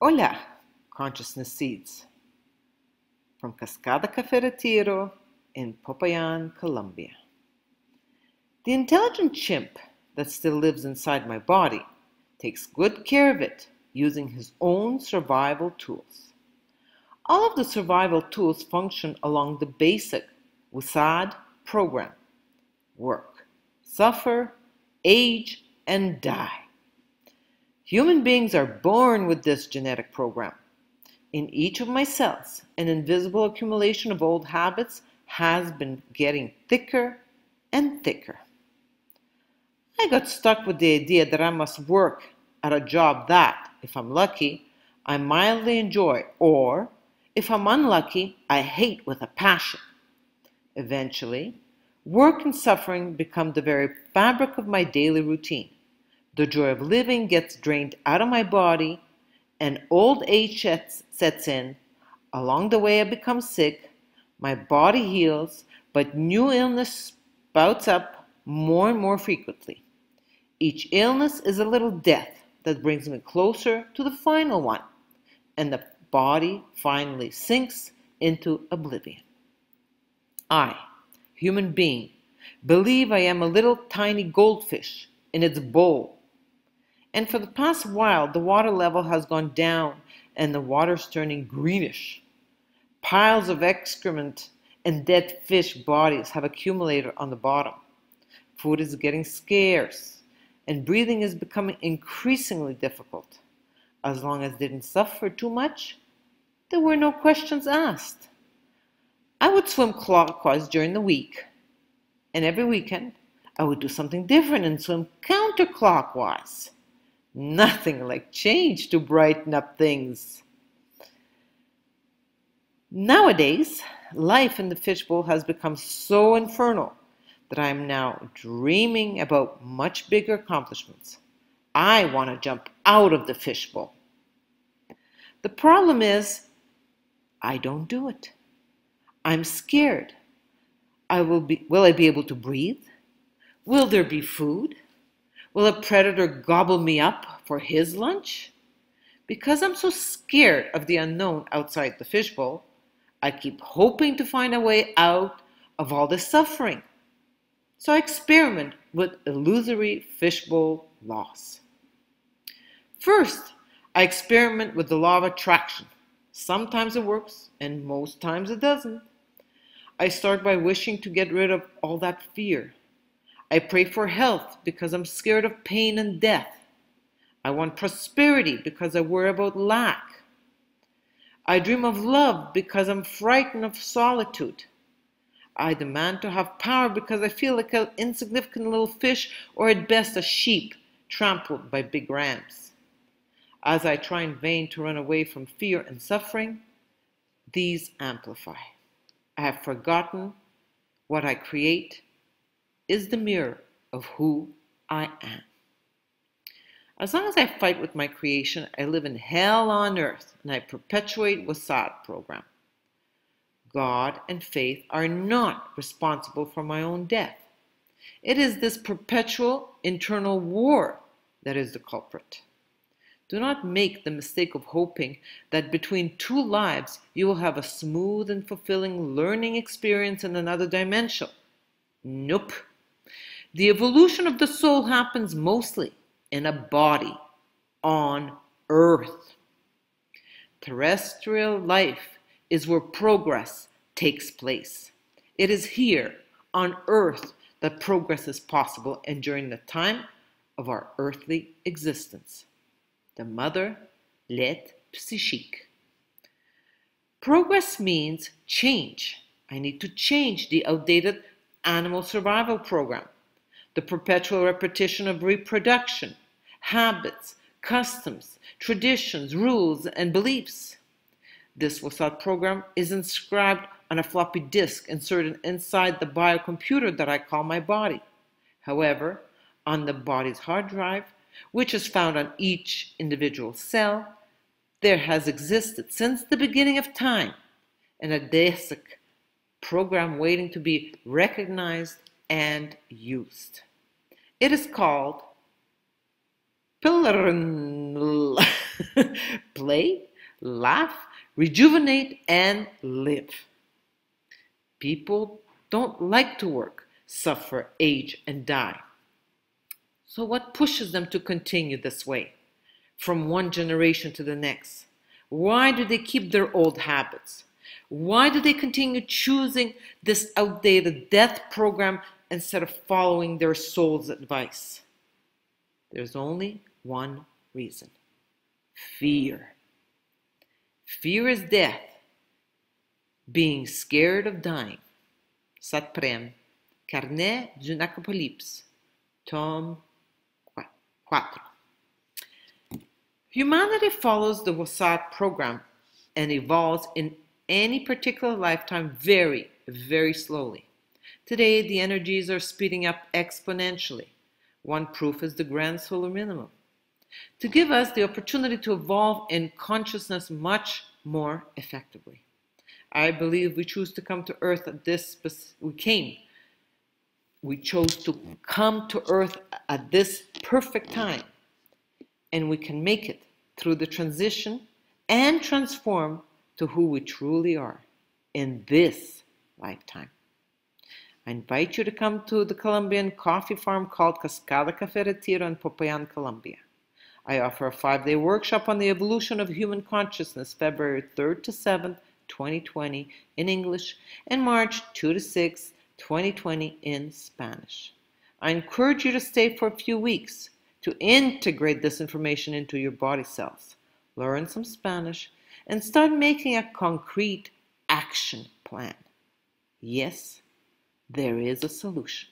Hola, Consciousness Seeds, from Cascada Cafe Retiro in Popayan, Colombia. The intelligent chimp that still lives inside my body takes good care of it using his own survival tools. All of the survival tools function along the basic WSAD program: work, suffer, age, and die. Human beings are born with this genetic program. In each of my cells, an invisible accumulation of old habits has been getting thicker and thicker. I got stuck with the idea that I must work at a job that, if I'm lucky, I mildly enjoy, or, if I'm unlucky, I hate with a passion. Eventually, work and suffering become the very fabric of my daily routine. The joy of living gets drained out of my body, and old age sets in. Along the way, I become sick, my body heals, but new illness spouts up more and more frequently. Each illness is a little death that brings me closer to the final one, and the body finally sinks into oblivion. I, human being, believe I am a little tiny goldfish in its bowl. And for the past while, the water level has gone down and the water's turning greenish. Piles of excrement and dead fish bodies have accumulated on the bottom. Food is getting scarce, and breathing is becoming increasingly difficult. As long as I didn't suffer too much, there were no questions asked. I would swim clockwise during the week, and every weekend I would do something different and swim counterclockwise. Nothing like change to brighten up things. Nowadays, life in the fishbowl has become so infernal that I am now dreaming about much bigger accomplishments. I want to jump out of the fishbowl. The problem is, I don't do it. I'm scared. Will I be able to breathe? Will there be food? Will a predator gobble me up for his lunch? Because I'm so scared of the unknown outside the fishbowl, I keep hoping to find a way out of all this suffering. So I experiment with illusory fishbowl laws. First, I experiment with the law of attraction. Sometimes it works, and most times it doesn't. I start by wishing to get rid of all that fear. I pray for health because I'm scared of pain and death. I want prosperity because I worry about lack. I dream of love because I'm frightened of solitude. I demand to have power because I feel like an insignificant little fish, or at best a sheep trampled by big rams. As I try in vain to run away from fear and suffering, these amplify. I have forgotten what I create is the mirror of who I am. As long as I fight with my creation, I live in hell on earth, and I perpetuate WSAD program. God and faith are not responsible for my own death. It is this perpetual internal war that is the culprit. Do not make the mistake of hoping that between two lives you will have a smooth and fulfilling learning experience in another dimension. Nope. The evolution of the soul happens mostly in a body on Earth. Terrestrial life is where progress takes place. It is here on Earth that progress is possible, and during the time of our earthly existence. The mother lait psychique. Progress means change. I need to change the outdated animal survival program, the perpetual repetition of reproduction, habits, customs, traditions, rules, and beliefs. This WSAD program is inscribed on a floppy disk inserted inside the biocomputer that I call my body. However, on the body's hard drive, which is found on each individual cell, there has existed since the beginning of time an adhesive program waiting to be recognized and used. It is called play, laugh, rejuvenate, and live. People don't like to work, suffer, age, and die. So what pushes them to continue this way, from one generation to the next? Why do they keep their old habits? Why do they continue choosing this outdated death program instead of following their soul's advice? There's only one reason: fear. Fear is death, being scared of dying. Satprem, Carnet d'une Apocalypse, tome 4. Humanity follows the WSAD program and evolves in any particular lifetime very, very slowly. Today, the energies are speeding up exponentially. One proof is the grand solar minimum, to give us the opportunity to evolve in consciousness much more effectively. I believe we choose to come to Earth at this, we chose to come to Earth at this perfect time, and we can make it through the transition and transform to who we truly are in this lifetime. I invite you to come to the Colombian coffee farm called Cascada Café Retiro in Popayan, Colombia. I offer a 5-day workshop on the evolution of human consciousness, February 3rd to 7th, 2020 in English, and March 2 to 6, 2020 in Spanish. I encourage you to stay for a few weeks to integrate this information into your body cells, learn some Spanish, and start making a concrete action plan. Yes, there is a solution.